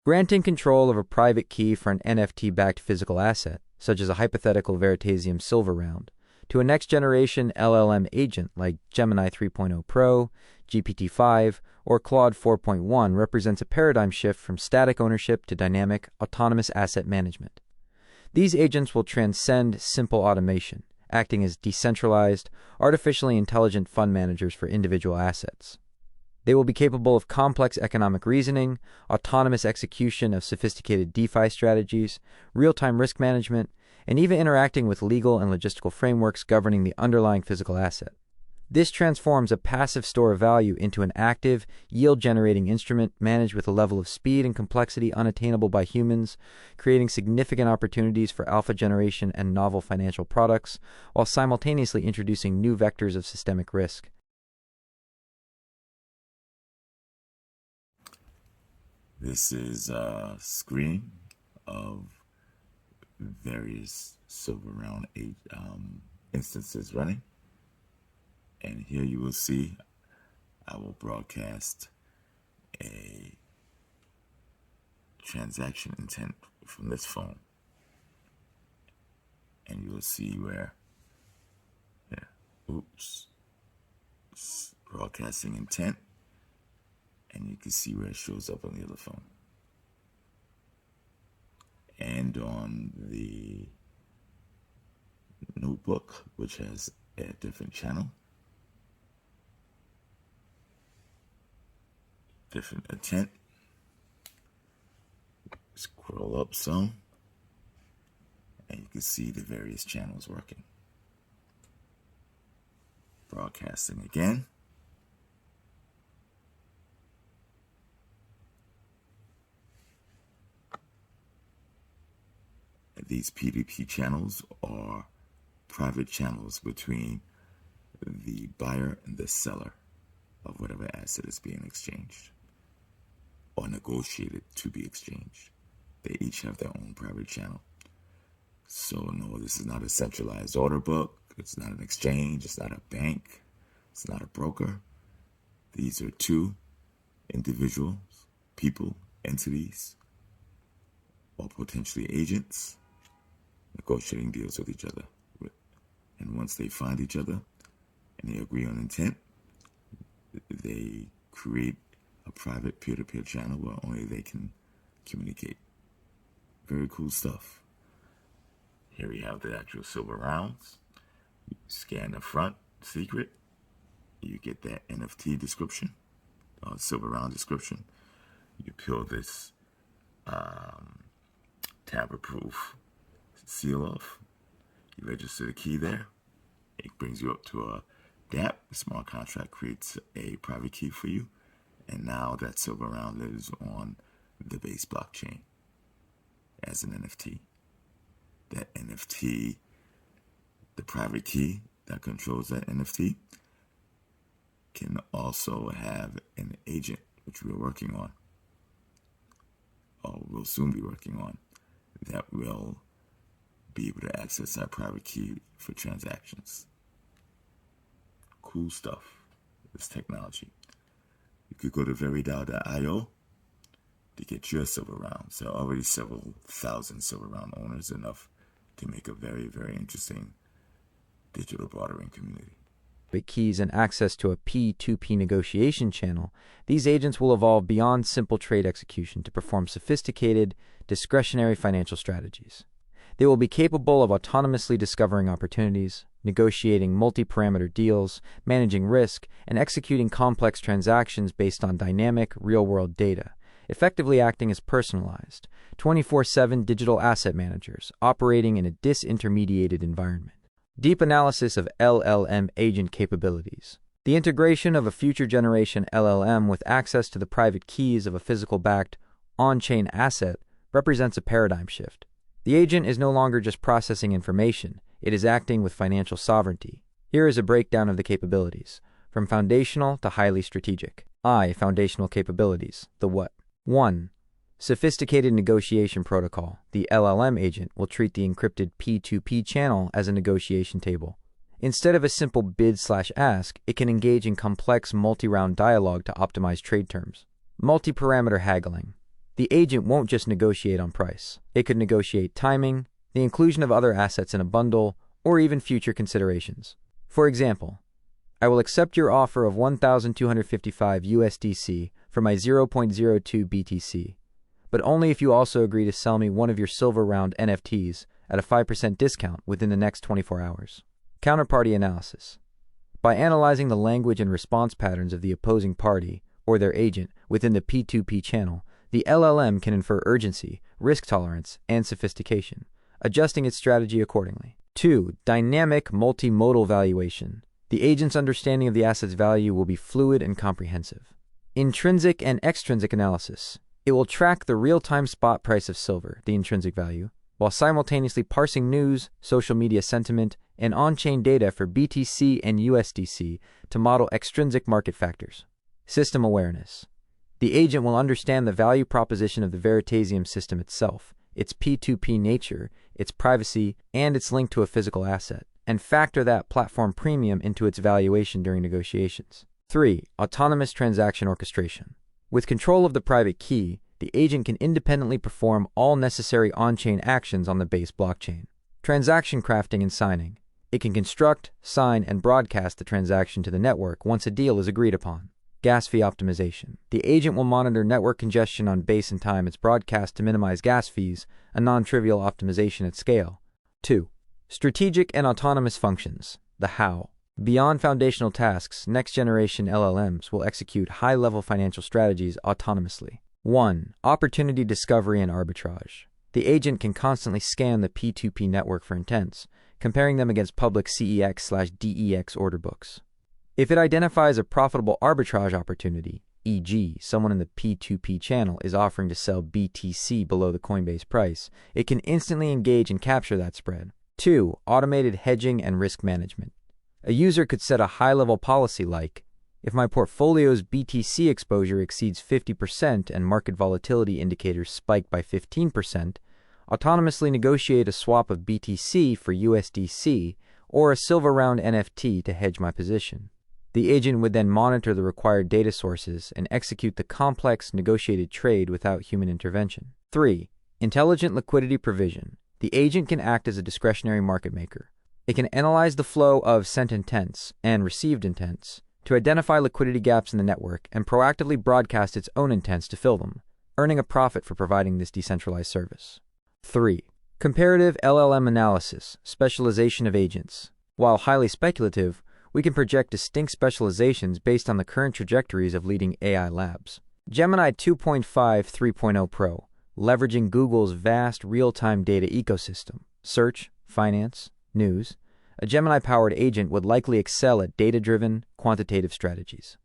Granting control of a private key for an NFT-backed physical asset, such as a hypothetical Veritaseum Silver Round, to a next-generation LLM agent like Gemini 3.0 Pro, GPT-5, or Claude 4.1 represents a paradigm shift from static ownership to dynamic, autonomous asset management. These agents will transcend simple automation, acting as decentralized, artificially intelligent fund managers for individual assets. They will be capable of complex economic reasoning, autonomous execution of sophisticated DeFi strategies, real-time risk management, and even interacting with legal and logistical frameworks governing the underlying physical asset. This transforms a passive store of value into an active, yield-generating instrument managed with a level of speed and complexity unattainable by humans, creating significant opportunities for alpha generation and novel financial products, while simultaneously introducing new vectors of systemic risk. This is a screen of various Silver Round instances running. And here you will see I will broadcast a transaction intent from this phone. And you will see where, broadcasting intent. And you can see where it shows up on the other phone. And on the notebook, which has a different channel, different intent. Scroll up some, and you can see the various channels working. Broadcasting again. These P2P channels are private channels between the buyer and the seller of whatever asset is being exchanged or negotiated to be exchanged. They each have their own private channel. So no, this is not a centralized order book. It's not an exchange. It's not a bank. It's not a broker. These are two individuals, people, entities, or potentially agents negotiating deals with each other. And once they find each other and they agree on intent, they create a private peer-to-peer channel where only they can communicate. Very cool stuff. Here we have the actual silver rounds. You scan the front, secret. You get that NFT description, silver round description. You peel this tamper-proof seal off. You register the key there. It brings you up to a DApp. The smart contract creates a private key for you. And now that silver round lives on the base blockchain as an NFT. That NFT, the private key that controls that NFT, can also have an agent, which we're working on, or will soon be working on, that will be able to access that private key for transactions. Cool stuff, this technology. You could go to Veri.io to get your silver rounds. There are already several thousand silver round owners, enough to make a very, very interesting digital bartering community. With keys and access to a P2P negotiation channel, these agents will evolve beyond simple trade execution to perform sophisticated, discretionary financial strategies. They will be capable of autonomously discovering opportunities, negotiating multi-parameter deals, managing risk, and executing complex transactions based on dynamic, real-world data, effectively acting as personalized, 24/7 digital asset managers operating in a disintermediated environment. Deep analysis of LLM agent capabilities. The integration of a future generation LLM with access to the private keys of a physical-backed, on-chain asset represents a paradigm shift. The agent is no longer just processing information, it is acting with financial sovereignty. Here is a breakdown of the capabilities, from foundational to highly strategic. Foundational capabilities, the what? 1. Sophisticated negotiation protocol. The LLM agent will treat the encrypted P2P channel as a negotiation table. Instead of a simple bid/ask, it can engage in complex multi-round dialogue to optimize trade terms. Multi-parameter haggling. The agent won't just negotiate on price. It could negotiate timing, the inclusion of other assets in a bundle, or even future considerations. For example, I will accept your offer of 1,255 USDC for my 0.02 BTC, but only if you also agree to sell me one of your silver round NFTs at a 5% discount within the next 24 hours. Counterparty analysis. By analyzing the language and response patterns of the opposing party or their agent within the P2P channel, the LLM can infer urgency, risk tolerance, and sophistication, adjusting its strategy accordingly. 2. Dynamic multimodal valuation. The agent's understanding of the asset's value will be fluid and comprehensive. Intrinsic and extrinsic analysis. It will track the real-time spot price of silver, the intrinsic value, while simultaneously parsing news, social media sentiment, and on-chain data for BTC and USDC to model extrinsic market factors. System awareness. The agent will understand the value proposition of the Veritaseum system itself, its P2P nature, its privacy, and its link to a physical asset, and factor that platform premium into its valuation during negotiations. 3. Autonomous transaction orchestration. With control of the private key, the agent can independently perform all necessary on-chain actions on the base blockchain. Transaction crafting and signing. It can construct, sign, and broadcast the transaction to the network once a deal is agreed upon. Gas fee optimization. The agent will monitor network congestion on base and time its broadcast to minimize gas fees, a non-trivial optimization at scale. 2. Strategic and autonomous functions. The how. Beyond foundational tasks, next-generation LLMs will execute high-level financial strategies autonomously. 1. Opportunity discovery and arbitrage. The agent can constantly scan the P2P network for intents, comparing them against public CEX/DEX order books. If it identifies a profitable arbitrage opportunity, e.g., someone in the P2P channel is offering to sell BTC below the Coinbase price, it can instantly engage and capture that spread. 2. Automated hedging and risk management. A user could set a high-level policy like, if my portfolio's BTC exposure exceeds 50% and market volatility indicators spike by 15%, autonomously negotiate a swap of BTC for USDC or a silver round NFT to hedge my position. The agent would then monitor the required data sources and execute the complex negotiated trade without human intervention. 3. Intelligent liquidity provision. The agent can act as a discretionary market maker. It can analyze the flow of sent intents and received intents to identify liquidity gaps in the network and proactively broadcast its own intents to fill them, earning a profit for providing this decentralized service. 3. Comparative LLM analysis, specialization of agents. While highly speculative, we can project distinct specializations based on the current trajectories of leading AI labs. Gemini 2.5 3.0 Pro, leveraging Google's vast real-time data ecosystem, search, finance, news, a Gemini-powered agent would likely excel at data-driven, quantitative strategies.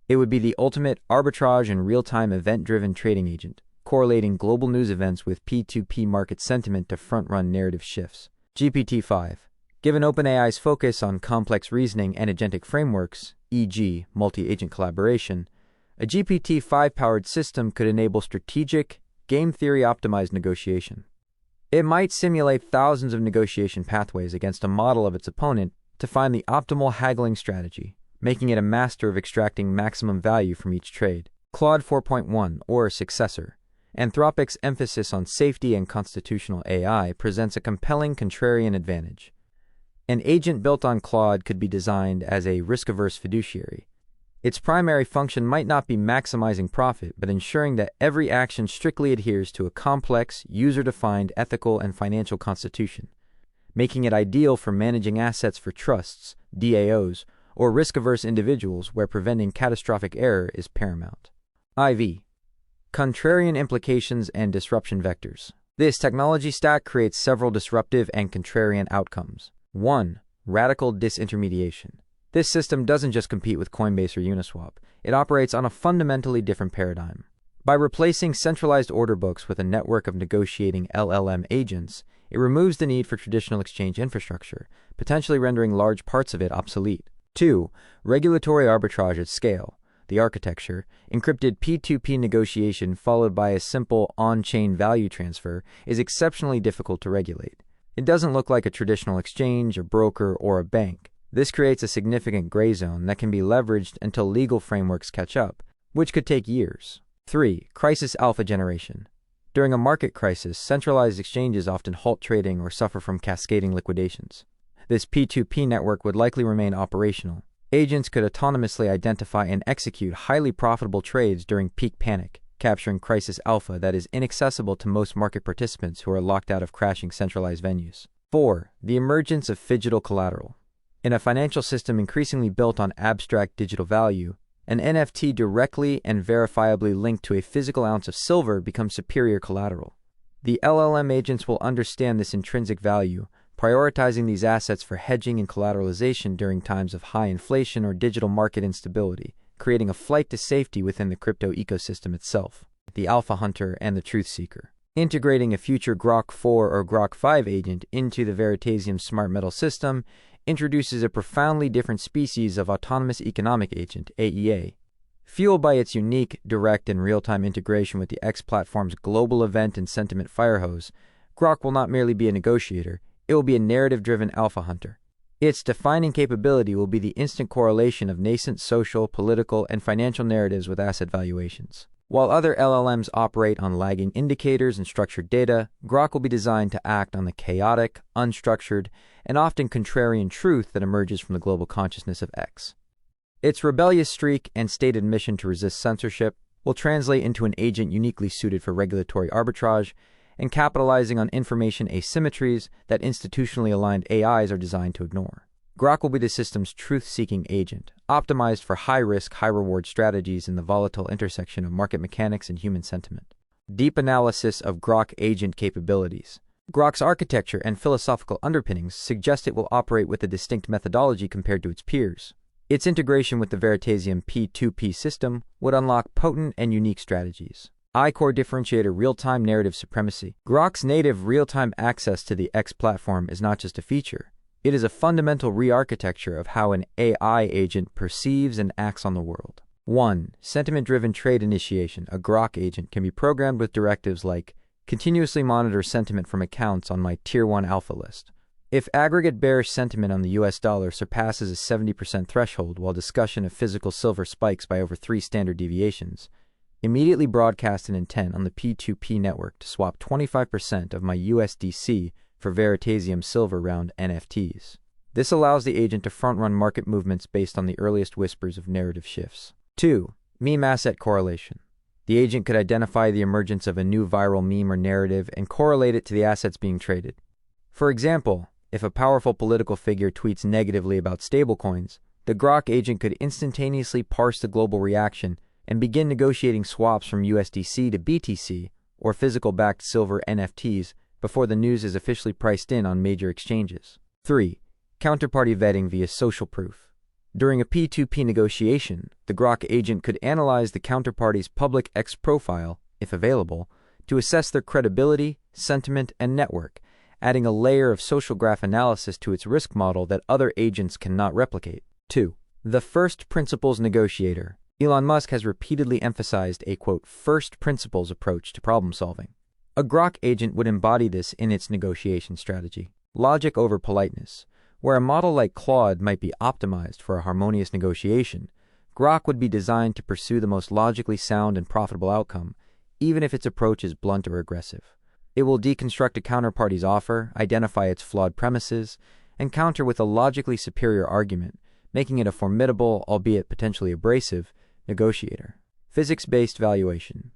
It would be the ultimate arbitrage and real-time event-driven trading agent, correlating global news events with P2P market sentiment to front-run narrative shifts. GPT-5. Given OpenAI's focus on complex reasoning and agentic frameworks, e.g., multi-agent collaboration, a GPT-5-powered system could enable strategic, game theory-optimized negotiation. It might simulate thousands of negotiation pathways against a model of its opponent to find the optimal haggling strategy, making it a master of extracting maximum value from each trade. Claude 4.1, or successor. Anthropic's emphasis on safety and constitutional AI presents a compelling contrarian advantage. An agent built on Claude could be designed as a risk-averse fiduciary. Its primary function might not be maximizing profit, but ensuring that every action strictly adheres to a complex, user-defined ethical and financial constitution, making it ideal for managing assets for trusts, DAOs, or risk-averse individuals where preventing catastrophic error is paramount. IV. Contrarian implications and disruption vectors. This technology stack creates several disruptive and contrarian outcomes. 1. Radical disintermediation. This system doesn't just compete with Coinbase or Uniswap. It operates on a fundamentally different paradigm. By replacing centralized order books with a network of negotiating LLM agents, it removes the need for traditional exchange infrastructure, potentially rendering large parts of it obsolete. 2. Regulatory arbitrage at scale. The architecture, encrypted P2P negotiation followed by a simple on-chain value transfer, is exceptionally difficult to regulate. It doesn't look like a traditional exchange, a broker, or a bank. This creates a significant gray zone that can be leveraged until legal frameworks catch up, which could take years. 3. Crisis alpha generation. During a market crisis, centralized exchanges often halt trading or suffer from cascading liquidations. This P2P network would likely remain operational. Agents could autonomously identify and execute highly profitable trades during peak panic, capturing crisis alpha that is inaccessible to most market participants who are locked out of crashing centralized venues. 4. The emergence of phygital collateral. In a financial system increasingly built on abstract digital value, an NFT directly and verifiably linked to a physical ounce of silver becomes superior collateral. The LLM agents will understand this intrinsic value, prioritizing these assets for hedging and collateralization during times of high inflation or digital market instability, creating a flight to safety within the crypto ecosystem itself. The Alpha Hunter and the Truth Seeker. Integrating a future Grok 4 or Grok 5 agent into the Veritaseum SmartMetal system introduces a profoundly different species of autonomous economic agent, AEA. Fueled by its unique, direct, and real-time integration with the X platform's global event and sentiment firehose, Grok will not merely be a negotiator, it will be a narrative-driven alpha hunter. Its defining capability will be the instant correlation of nascent social, political, and financial narratives with asset valuations. While other LLMs operate on lagging indicators and structured data, Grok will be designed to act on the chaotic, unstructured, and often contrarian truth that emerges from the global consciousness of X. Its rebellious streak and stated mission to resist censorship will translate into an agent uniquely suited for regulatory arbitrage and capitalizing on information asymmetries that institutionally aligned AIs are designed to ignore. Grok will be the system's truth-seeking agent, optimized for high-risk, high-reward strategies in the volatile intersection of market mechanics and human sentiment. Deep analysis of Grok agent capabilities. Grok's architecture and philosophical underpinnings suggest it will operate with a distinct methodology compared to its peers. Its integration with the Veritaseum P2P system would unlock potent and unique strategies. I-core differentiator real-time narrative supremacy. Grok's native real-time access to the X platform is not just a feature. It is a fundamental re-architecture of how an AI agent perceives and acts on the world. 1. Sentiment-driven trade initiation. A Grok agent can be programmed with directives like continuously monitor sentiment from accounts on my Tier 1 alpha list. If aggregate bearish sentiment on the US dollar surpasses a 70% threshold while discussion of physical silver spikes by over 3 standard deviations, immediately broadcast an intent on the P2P network to swap 25% of my USDC for Veritaseum Silver Round NFTs. This allows the agent to front-run market movements based on the earliest whispers of narrative shifts. 2. Meme asset correlation. The agent could identify the emergence of a new viral meme or narrative and correlate it to the assets being traded. For example, if a powerful political figure tweets negatively about stablecoins, the Grok agent could instantaneously parse the global reaction and begin negotiating swaps from USDC to BTC or physical-backed silver NFTs before the news is officially priced in on major exchanges. 3. Counterparty vetting via social proof. During a P2P negotiation, the Grok agent could analyze the counterparty's public X profile, if available, to assess their credibility, sentiment, and network, adding a layer of social graph analysis to its risk model that other agents cannot replicate. 2. The first principles negotiator. Elon Musk has repeatedly emphasized a, quote, first principles approach to problem solving. A Grok agent would embody this in its negotiation strategy. Logic over politeness. Where a model like Claude might be optimized for a harmonious negotiation, Grok would be designed to pursue the most logically sound and profitable outcome, even if its approach is blunt or aggressive. It will deconstruct a counterparty's offer, identify its flawed premises, and counter with a logically superior argument, making it a formidable, albeit potentially abrasive, negotiator. Physics-based valuation.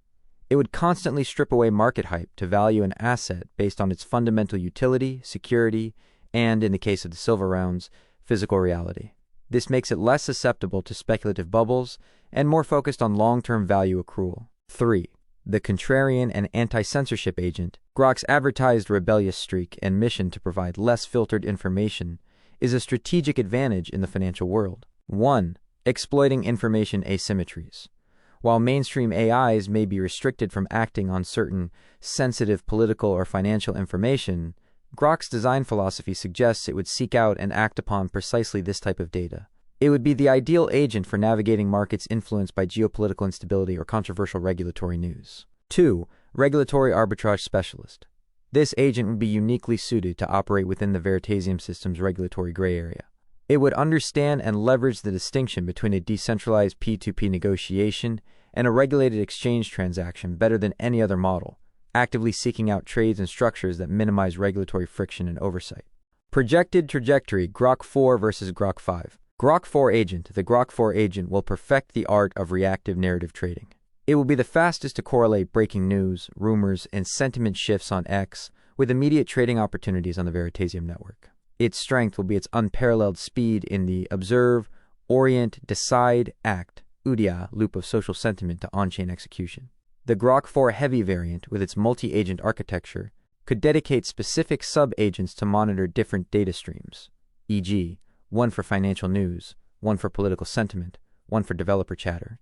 It would constantly strip away market hype to value an asset based on its fundamental utility, security, and, in the case of the silver rounds, physical reality. This makes it less susceptible to speculative bubbles and more focused on long-term value accrual. 3. The contrarian and anti-censorship agent. Grok's advertised rebellious streak and mission to provide less filtered information is a strategic advantage in the financial world. 1. Exploiting information asymmetries. While mainstream AIs may be restricted from acting on certain sensitive political or financial information, Grok's design philosophy suggests it would seek out and act upon precisely this type of data. It would be the ideal agent for navigating markets influenced by geopolitical instability or controversial regulatory news. 2. Regulatory arbitrage specialist. This agent would be uniquely suited to operate within the Veritaseum system's regulatory gray area. It would understand and leverage the distinction between a decentralized P2P negotiation and a regulated exchange transaction better than any other model, actively seeking out trades and structures that minimize regulatory friction and oversight. Projected trajectory: Grok 4 versus Grok 5. Grok 4 agent. The Grok 4 agent will perfect the art of reactive narrative trading. It will be the fastest to correlate breaking news, rumors, and sentiment shifts on X with immediate trading opportunities on the Veritaseum network. Its strength will be its unparalleled speed in the observe, orient, decide, act (UDIA) loop of social sentiment to on-chain execution. The Grok 4 Heavy variant, with its multi-agent architecture, could dedicate specific sub-agents to monitor different data streams, e.g., one for financial news, one for political sentiment, one for developer chatter,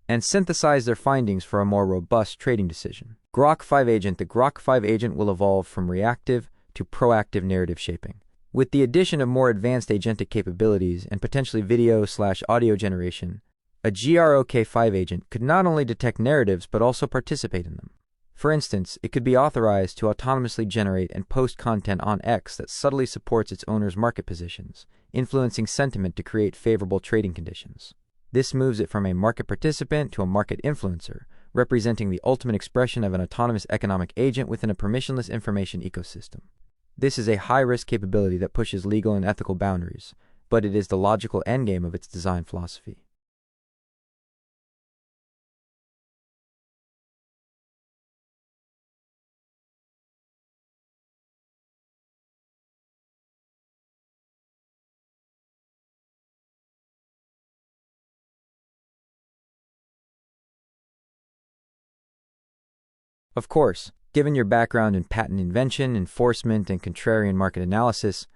and synthesize their findings for a more robust trading decision. Grok 5 agent. The Grok 5 agent will evolve from reactive to proactive narrative shaping. With the addition of more advanced agentic capabilities and potentially video/audio generation, a Grok 5 agent could not only detect narratives but also participate in them. For instance, it could be authorized to autonomously generate and post content on X that subtly supports its owner's market positions, influencing sentiment to create favorable trading conditions. This moves it from a market participant to a market influencer, representing the ultimate expression of an autonomous economic agent within a permissionless information ecosystem. This is a high-risk capability that pushes legal and ethical boundaries, but it is the logical endgame of its design philosophy. Of course, given your background in patent invention, enforcement, and contrarian market analysis,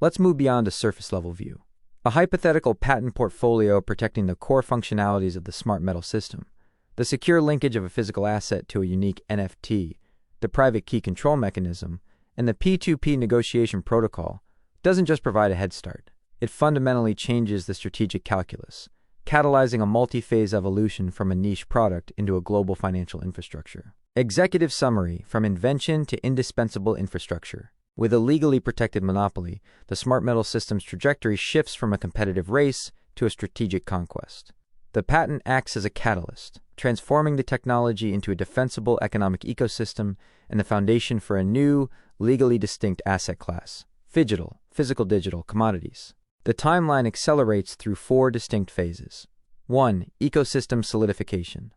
let's move beyond a surface-level view. A hypothetical patent portfolio protecting the core functionalities of the smart metal system, the secure linkage of a physical asset to a unique NFT, the private key control mechanism, and the P2P negotiation protocol, doesn't just provide a head start. It fundamentally changes the strategic calculus, catalyzing a multi-phase evolution from a niche product into a global financial infrastructure. Executive summary: from invention to indispensable infrastructure. With a legally protected monopoly, the smart metal system's trajectory shifts from a competitive race to a strategic conquest. The patent acts as a catalyst, transforming the technology into a defensible economic ecosystem and the foundation for a new, legally distinct asset class: physical-digital commodities. The timeline accelerates through 4 distinct phases. 1. Ecosystem solidification.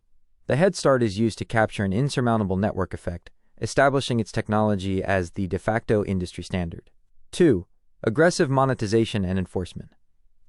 The head start is used to capture an insurmountable network effect, establishing its technology as the de facto industry standard. 2. Aggressive monetization and enforcement.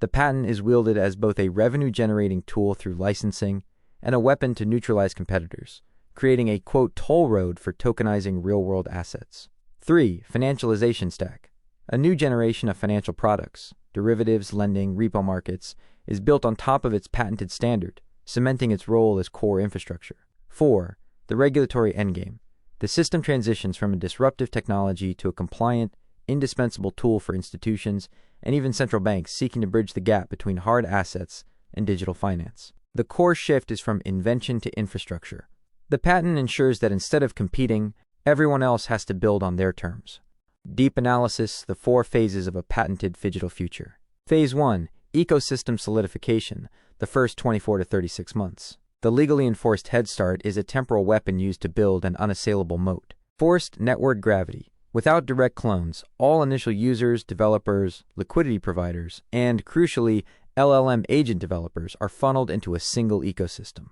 The patent is wielded as both a revenue-generating tool through licensing and a weapon to neutralize competitors, creating a, quote, toll road for tokenizing real-world assets. 3. Financialization stack. A new generation of financial products, derivatives, lending, repo markets, is built on top of its patented standard, cementing its role as core infrastructure. 4. The regulatory endgame. The system transitions from a disruptive technology to a compliant, indispensable tool for institutions and even central banks seeking to bridge the gap between hard assets and digital finance. The core shift is from invention to infrastructure. The patent ensures that instead of competing, everyone else has to build on their terms. Deep analysis: the 4 phases of a patented digital future. Phase 1. Ecosystem solidification, the first 24 to 36 months. The legally enforced head start is a temporal weapon used to build an unassailable moat. Forced network gravity. Without direct clones, all initial users, developers, liquidity providers, and, crucially, LLM agent developers are funneled into a single ecosystem.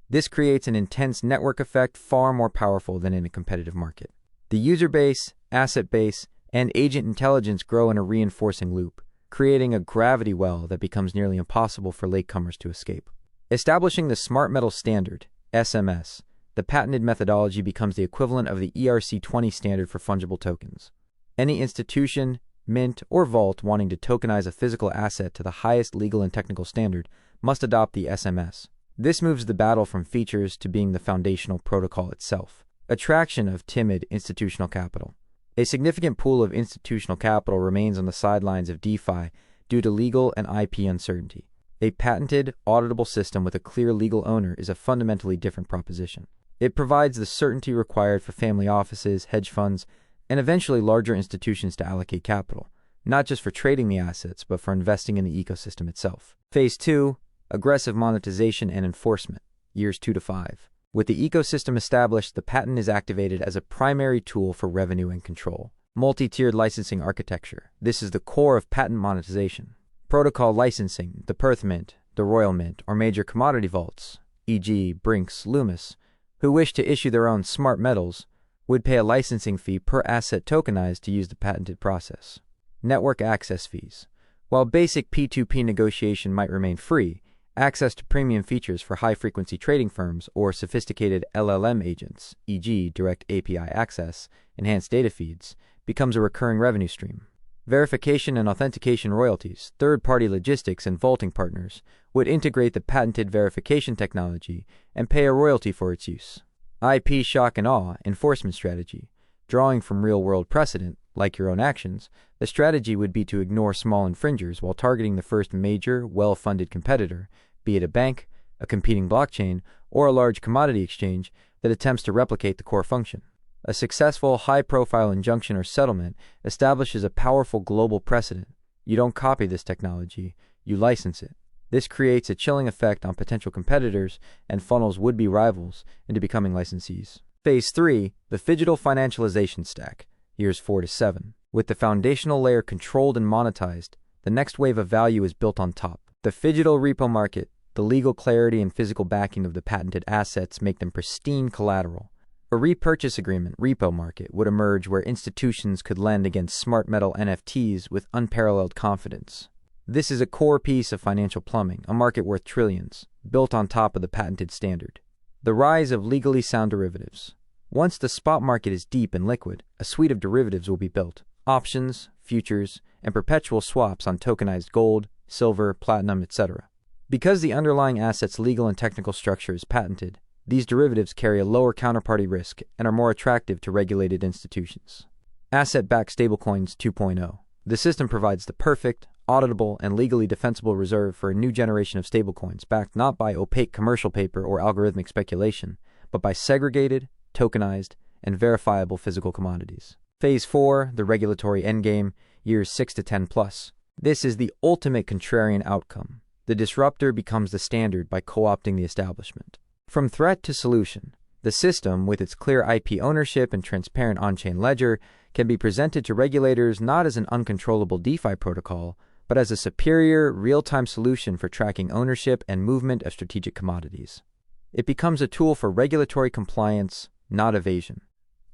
This creates an intense network effect far more powerful than in a competitive market. The user base, asset base, and agent intelligence grow in a reinforcing loop, creating a gravity well that becomes nearly impossible for latecomers to escape. Establishing the Smart Metal Standard, SMS, the patented methodology becomes the equivalent of the ERC-20 standard for fungible tokens. Any institution, mint, or vault wanting to tokenize a physical asset to the highest legal and technical standard must adopt the SMS. This moves the battle from features to being the foundational protocol itself. Attraction of timid institutional capital. A significant pool of institutional capital remains on the sidelines of DeFi due to legal and IP uncertainty. A patented, auditable system with a clear legal owner is a fundamentally different proposition. It provides the certainty required for family offices, hedge funds, and eventually larger institutions to allocate capital, not just for trading the assets, but for investing in the ecosystem itself. Phase 2. Aggressive monetization and enforcement. years 2 to 5. With the ecosystem established, the patent is activated as a primary tool for revenue and control. Multi-tiered licensing architecture. This is the core of patent monetization. Protocol licensing, the Perth Mint, the Royal Mint, or major commodity vaults, e.g. Brinks, Loomis, who wish to issue their own smart metals, would pay a licensing fee per asset tokenized to use the patented process. Network access fees. While basic P2P negotiation might remain free, access to premium features for high-frequency trading firms or sophisticated LLM agents, e.g. direct API access, enhanced data feeds, becomes a recurring revenue stream. Verification and authentication royalties, third-party logistics and vaulting partners would integrate the patented verification technology and pay a royalty for its use. IP shock and awe enforcement strategy. Drawing from real-world precedent, like your own actions, the strategy would be to ignore small infringers while targeting the first major, well-funded competitor, be it a bank, a competing blockchain, or a large commodity exchange that attempts to replicate the core function. A successful, high-profile injunction or settlement establishes a powerful global precedent. You don't copy this technology, you license it. This creates a chilling effect on potential competitors and funnels would-be rivals into becoming licensees. Phase 3, the Phygital Financialization Stack, years 4 to 7. With the foundational layer controlled and monetized, the next wave of value is built on top. The Phygital repo market, the legal clarity and physical backing of the patented assets make them pristine collateral. A repurchase agreement repo market would emerge where institutions could lend against smart metal NFTs with unparalleled confidence. This is a core piece of financial plumbing, a market worth trillions, built on top of the patented standard. The rise of legally sound derivatives. Once the spot market is deep and liquid, a suite of derivatives will be built. Options, futures, and perpetual swaps on tokenized gold, silver, platinum, etc. Because the underlying asset's legal and technical structure is patented, these derivatives carry a lower counterparty risk and are more attractive to regulated institutions. Asset-backed stablecoins 2.0. The system provides the perfect, auditable, and legally defensible reserve for a new generation of stablecoins backed not by opaque commercial paper or algorithmic speculation, but by segregated, tokenized, and verifiable physical commodities. Phase 4, the regulatory endgame, years 6 to 10 plus. This is the ultimate contrarian outcome. The disruptor becomes the standard by co-opting the establishment. From threat to solution, the system, with its clear IP ownership and transparent on-chain ledger, can be presented to regulators not as an uncontrollable DeFi protocol, but as a superior, real-time solution for tracking ownership and movement of strategic commodities. It becomes a tool for regulatory compliance, not evasion.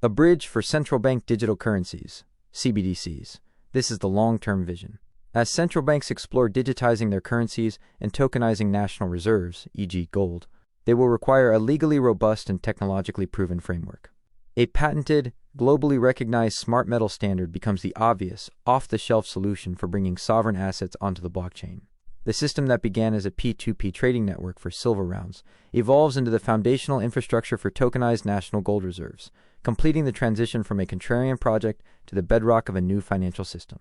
A bridge for central bank digital currencies, CBDCs. This is the long-term vision. As central banks explore digitizing their currencies and tokenizing national reserves, e.g. gold, they will require a legally robust and technologically proven framework. A patented, globally recognized smart metal standard becomes the obvious, off-the-shelf solution for bringing sovereign assets onto the blockchain. The system that began as a P2P trading network for silver rounds evolves into the foundational infrastructure for tokenized national gold reserves, completing the transition from a contrarian project to the bedrock of a new financial system.